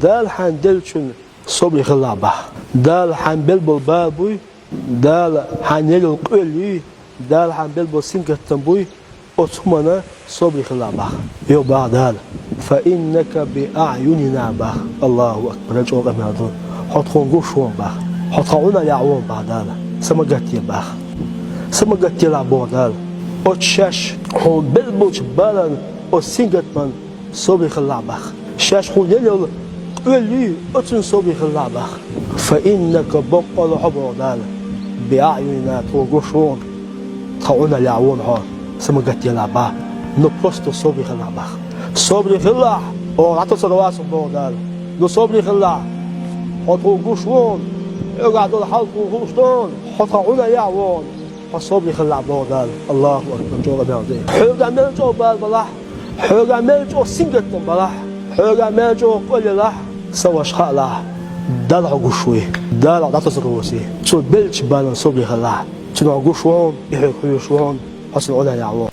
دال حان دلشن صبري خلابه دال حان بلبل بابوي دال حان يلو قولي دال حان بلبل سنكة تنبوي أتمنى صبري خلابه يو بعد فإنك بأعيننا بخ الله أكبر رجعوا قبل هذول حطهم قشون بخ حطعونا يعوون بعد سمجت يبخ سمجت يلعبون دال أتشاش هو بلبوش بالن أسنجت من صبري خلابخ شاش هو يلو قولي أتن صبري خلابخ فإنك بقى الحبر دال بأعيننا توقشون حطعونا يعوون هون سمجت يلعبه نبسط صبري خلابخ صبري خلاع أو عطوا صلوات صبور لو صبري خلاع حطوا قشون يقعدوا الحلقوا قشطون حطعونا يعوون صبري خلاع بودال الله أكبر جوغ بيعدي حوغا ملجو بالبلاح حوغا ملجو سنجتن بلاح حوغا ملجو قولي لاح سوا شخالاح دالعو قشوي دالعو عطوا صلواتي شو بلش بالن صبري خلاع تنعو قشون يحيقوا يشوون حصلونا يعوون